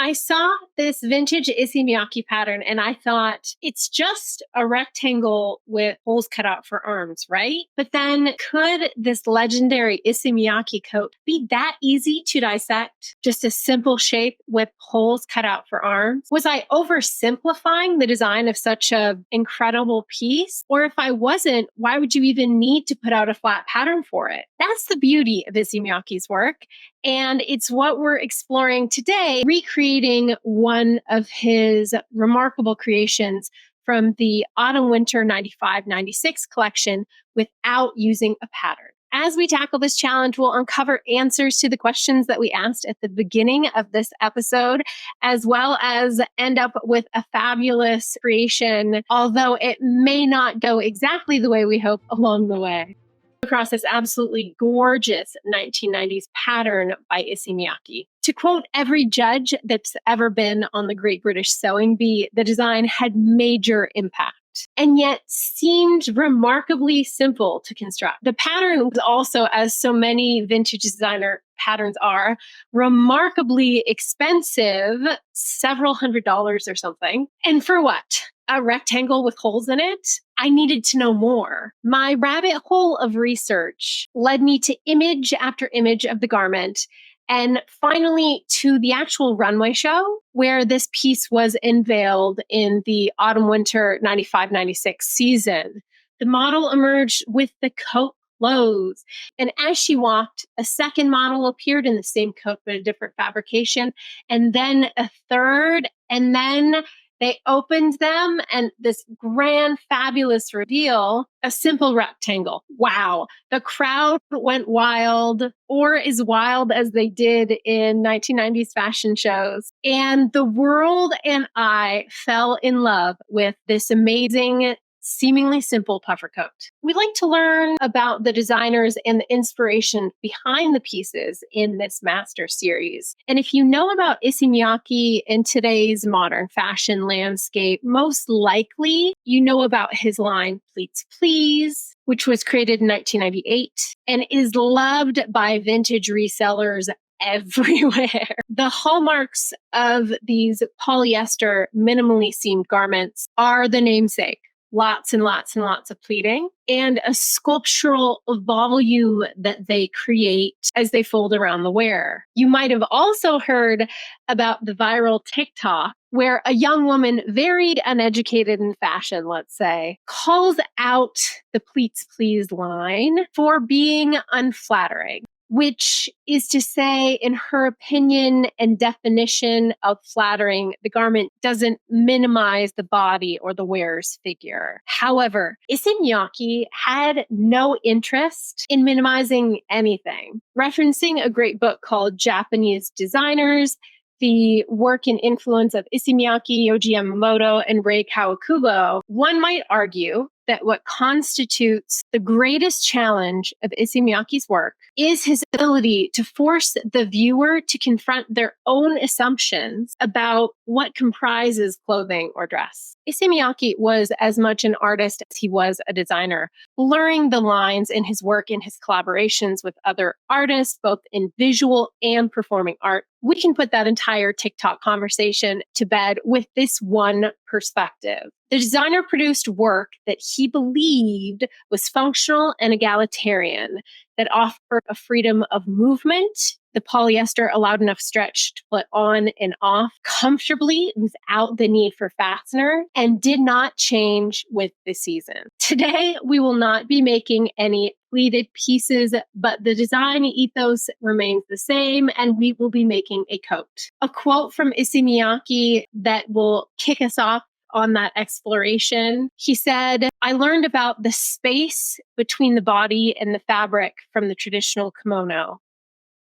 I saw this vintage Issey Miyake pattern and I thought it's just a rectangle with holes cut out for arms, right? But then could this legendary Issey Miyake coat be that easy to dissect? Just a simple shape with holes cut out for arms? Was I oversimplifying the design of such an incredible piece? Or if I wasn't, why would you even need to put out a flat pattern for it? That's the beauty of Issey Miyake's work. And it's what we're exploring today, recreating one of his remarkable creations from the Autumn-Winter 95-96 collection without using a pattern. As we tackle this challenge, we'll uncover answers to the questions that we asked at the beginning of this episode, as well as end up with a fabulous creation, although it may not go exactly the way we hope along the way. Across this absolutely gorgeous 1990s pattern by Issey Miyake. To quote every judge that's ever been on the Great British Sewing Bee, the design had major impact and yet seemed remarkably simple to construct. The pattern was also, as so many vintage designer patterns are, remarkably expensive, several $100s or something. And for what? A rectangle with holes in it? I needed to know more. My rabbit hole of research led me to image after image of the garment, and finally to the actual runway show where this piece was unveiled in the Autumn-Winter 95-96 season. The model emerged with the coat clothes, and as she walked, a second model appeared in the same coat but a different fabrication, and then a third, and then they opened them and this grand, fabulous reveal, a simple rectangle. Wow. The crowd went wild, or as wild as they did in 1990s fashion shows. And the world and I fell in love with this amazing, seemingly simple puffer coat. We'd like to learn about the designers and the inspiration behind the pieces in this master series. And if you know about Issey Miyake in today's modern fashion landscape, most likely you know about his line Pleats Please, which was created in 1998 and is loved by vintage resellers everywhere. The hallmarks of these polyester minimally seamed garments are the namesake. Lots and lots and lots of pleating, and a sculptural volume that they create as they fold around the wearer. You might have also heard about the viral TikTok where a young woman, very uneducated in fashion, let's say, calls out the Pleats Please line for being unflattering, which is to say, in her opinion and definition of flattering, the garment doesn't minimize the body or the wearer's figure. However, Issey Miyake had no interest in minimizing anything. Referencing a great book called Japanese Designers, the work and influence of Issey Miyake, Yohji Yamamoto, and Rei Kawakubo, one might argue that what constitutes the greatest challenge of Issey Miyake's work is his ability to force the viewer to confront their own assumptions about what comprises clothing or dress. Issey Miyake was as much an artist as he was a designer, blurring the lines in his work in his collaborations with other artists, both in visual and performing art. We can put that entire TikTok conversation to bed with this one perspective. The designer produced work that he believed was functional and egalitarian, that offered a freedom of movement. The polyester allowed enough stretch to put on and off comfortably without the need for fastener, and did not change with the season. Today, we will not be making any pleated pieces, but the design ethos remains the same, and we will be making a coat. A quote from Issey Miyake that will kick us off on that exploration. He said, "I learned about the space between the body and the fabric from the traditional kimono.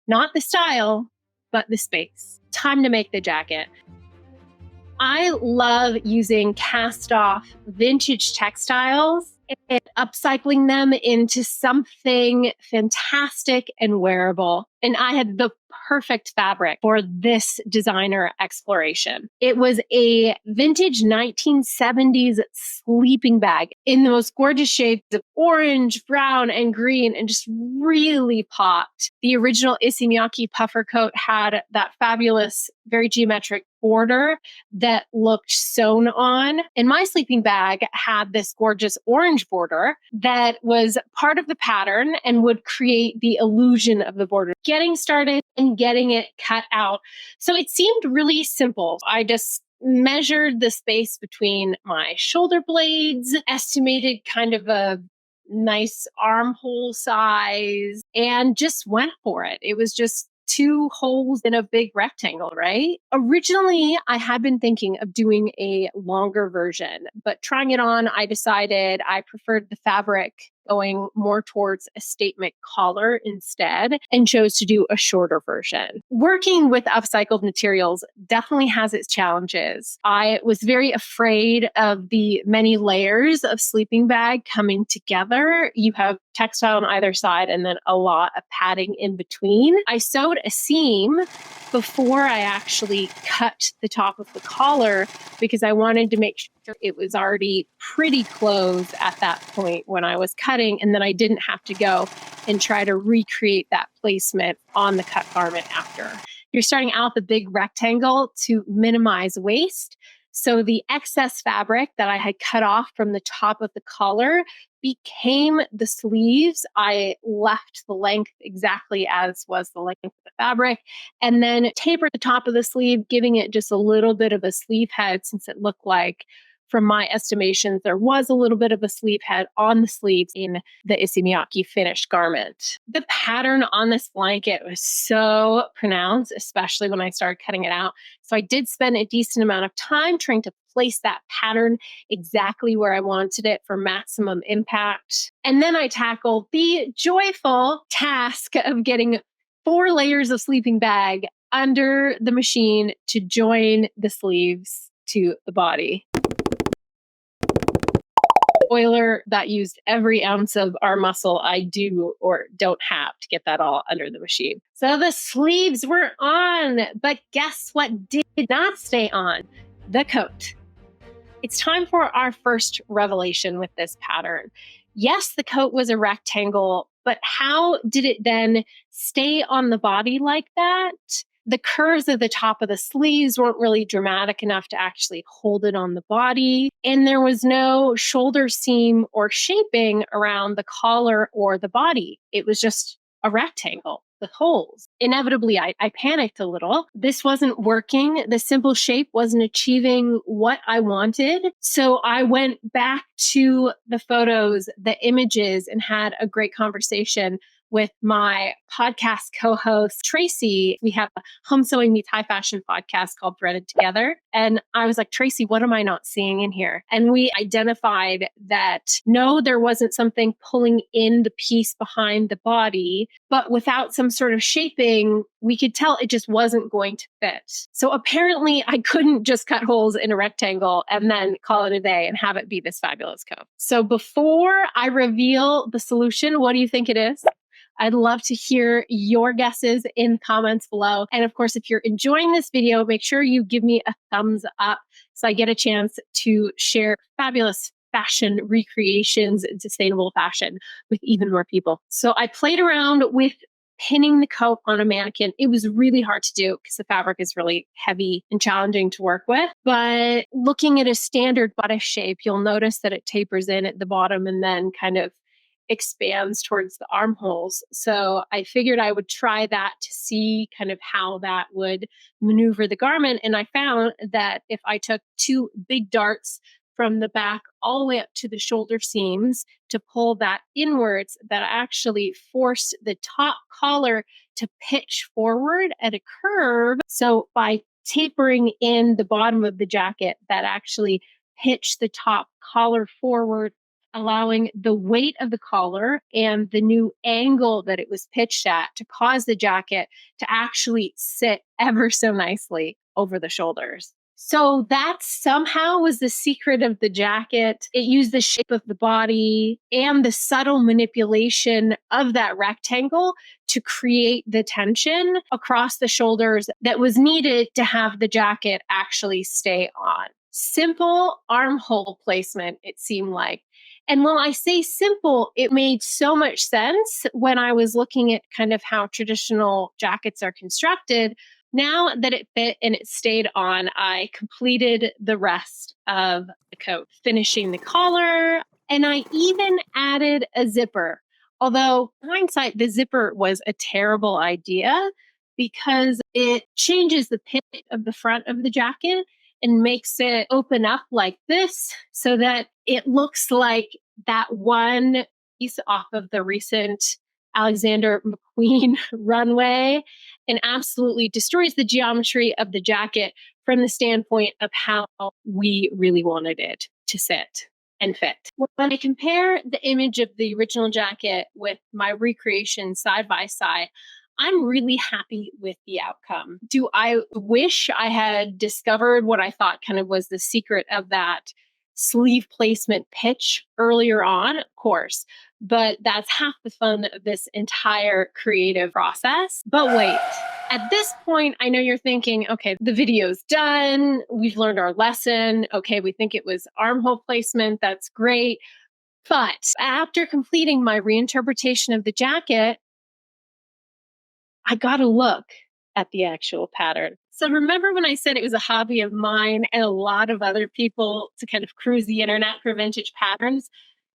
Not the style, but the space. Time to make the jacket." I love using cast-off vintage textiles and upcycling them into something fantastic and wearable. And I had the perfect fabric for this designer exploration. It was a vintage 1970s sleeping bag in the most gorgeous shades of orange, brown, and green, and just really popped. The original Issey Miyake puffer coat had that fabulous, very geometric border that looked sewn on. And my sleeping bag had this gorgeous orange border that was part of the pattern and would create the illusion of the border. Getting started and getting it cut out. So it seemed really simple. I just measured the space between my shoulder blades, estimated kind of a nice armhole size, and just went for it. It was just 2 holes in a big rectangle, right? Originally, I had been thinking of doing a longer version, but trying it on, I decided I preferred the fabric going more towards a statement collar instead and chose to do a shorter version. Working with upcycled materials definitely has its challenges. I was very afraid of the many layers of sleeping bag coming together. You have textile on either side and then a lot of padding in between. I sewed a seam before I actually cut the top of the collar because I wanted to make sure it was already pretty close at that point when I was cutting, and then I didn't have to go and try to recreate that placement on the cut garment after. You're starting out with a big rectangle to minimize waste. So the excess fabric that I had cut off from the top of the collar became the sleeves. I left the length exactly as was the length of the fabric, and then tapered the top of the sleeve, giving it just a little bit of a sleeve head since it looked like, from my estimations, there was a little bit of a sleeve head on the sleeves in the Issey Miyake finished garment. The pattern on this blanket was so pronounced, especially when I started cutting it out. So I did spend a decent amount of time trying to place that pattern exactly where I wanted it for maximum impact. And then I tackled the joyful task of getting 4 layers of sleeping bag under the machine to join the sleeves to the body. Spoiler, that used every ounce of arm muscle I do or don't have to get that all under the machine. So the sleeves were on, but guess what did not stay on? The coat. It's time for our first revelation with this pattern. Yes, the coat was a rectangle, but how did it then stay on the body like that? The curves at the top of the sleeves weren't really dramatic enough to actually hold it on the body. And there was no shoulder seam or shaping around the collar or the body. It was just a rectangle with holes. Inevitably, I panicked a little. This wasn't working. The simple shape wasn't achieving what I wanted. So I went back to the photos, the images, and had a great conversation with my podcast co-host, Tracy. We have a home sewing meets high fashion podcast called Threaded Together. And I was like, Tracy, what am I not seeing in here? And we identified that no, there wasn't something pulling in the piece behind the body, but without some sort of shaping, we could tell it just wasn't going to fit. So apparently I couldn't just cut holes in a rectangle and then call it a day and have it be this fabulous coat. So before I reveal the solution, what do you think it is? I'd love to hear your guesses in comments below. And of course, if you're enjoying this video, make sure you give me a thumbs up so I get a chance to share fabulous fashion recreations and sustainable fashion with even more people. So I played around with pinning the coat on a mannequin. It was really hard to do because the fabric is really heavy and challenging to work with. But looking at a standard bodice shape, you'll notice that it tapers in at the bottom and then kind of expands towards the armholes. So I figured I would try that to see kind of how that would maneuver the garment. And I found that if I took 2 big darts from the back all the way up to the shoulder seams to pull that inwards, that actually forced the top collar to pitch forward at a curve. So by tapering in the bottom of the jacket, that actually pitched the top collar forward, allowing the weight of the collar and the new angle that it was pitched at to cause the jacket to actually sit ever so nicely over the shoulders. So that somehow was the secret of the jacket. It used the shape of the body and the subtle manipulation of that rectangle to create the tension across the shoulders that was needed to have the jacket actually stay on. Simple armhole placement, it seemed like. And while I say simple, it made so much sense when I was looking at kind of how traditional jackets are constructed. Now that it fit and it stayed on, I completed the rest of the coat, finishing the collar, and I even added a zipper. Although, hindsight, the zipper was a terrible idea because it changes the pitch of the front of the jacket and makes it open up like this so that it looks like that one piece off of the recent Alexander McQueen runway, and absolutely destroys the geometry of the jacket from the standpoint of how we really wanted it to sit and fit. When I compare the image of the original jacket with my recreation side by side, I'm really happy with the outcome. Do I wish I had discovered what I thought kind of was the secret of that sleeve placement pitch earlier on? Of course, but that's half the fun of this entire creative process. But wait, at this point, I know you're thinking, okay, the video's done. We've learned our lesson. Okay, we think it was armhole placement. That's great. But after completing my reinterpretation of the jacket, I got to look at the actual pattern. So remember when I said it was a hobby of mine and a lot of other people to kind of cruise the internet for vintage patterns?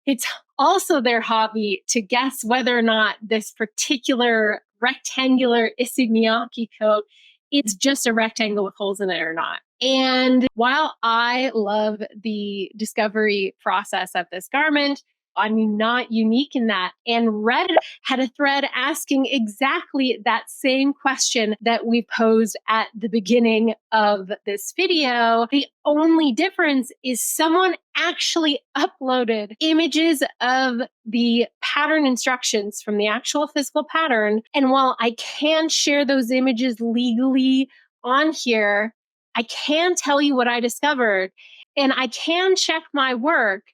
It's also their hobby to guess whether or not this particular rectangular Issey Miyake coat is just a rectangle with holes in it or not. And while I love the discovery process of this garment, I'm not unique in that. And Reddit had a thread asking exactly that same question that we posed at the beginning of this video. The only difference is someone actually uploaded images of the pattern instructions from the actual physical pattern. And while I can share those images legally on here, I can tell you what I discovered, and I can check my work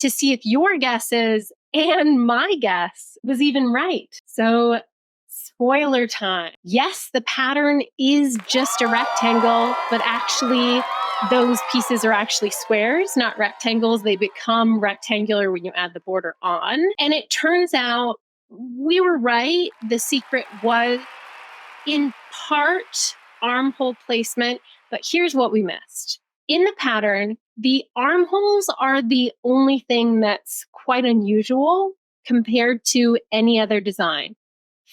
to see if your guesses and my guess was even right. So, spoiler time. Yes, the pattern is just a rectangle, but actually those pieces are actually squares, not rectangles. They become rectangular when you add the border on. And it turns out we were right. The secret was in part armhole placement, but here's what we missed. In the pattern, the armholes are the only thing that's quite unusual compared to any other design.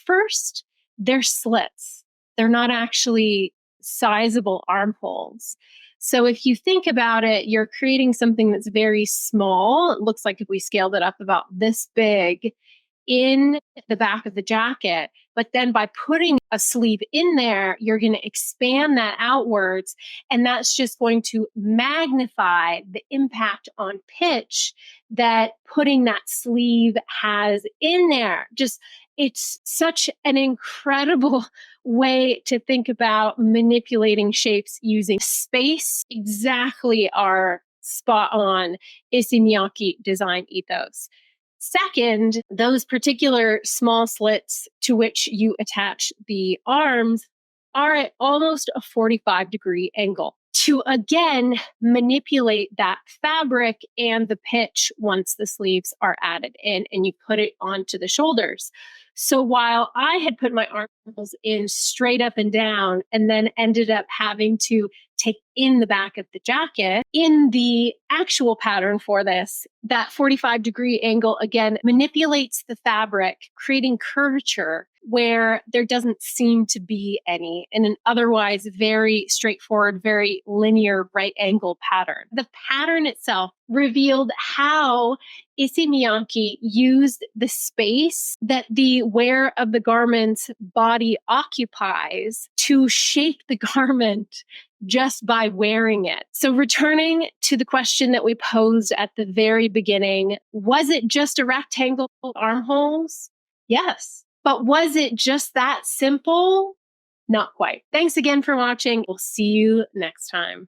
First, they're slits. They're not actually sizable armholes. So if you think about it, you're creating something that's very small. It looks like if we scaled it up about this big in the back of the jacket, but then by putting a sleeve in there, you're going to expand that outwards, and that's just going to magnify the impact on pitch that putting that sleeve has in there. Just, it's such an incredible way to think about manipulating shapes using space. Exactly our spot on Issey Miyake design ethos. Second, those particular small slits to which you attach the arms are at almost a 45-degree angle to, again, manipulate that fabric and the pitch once the sleeves are added in and you put it onto the shoulders. So while I had put my armholes in straight up and down and then ended up having to take in the back of the jacket, in the actual pattern for this, that 45-degree angle again manipulates the fabric, creating curvature where there doesn't seem to be any in an otherwise very straightforward, very linear right angle pattern. The pattern itself revealed how Issey Miyake used the space that the wearer of the garment's body occupies to shape the garment just by wearing it. So returning to the question that we posed at the very beginning, was it just a rectangle armholes? Yes. But was it just that simple? Not quite. Thanks again for watching. We'll see you next time.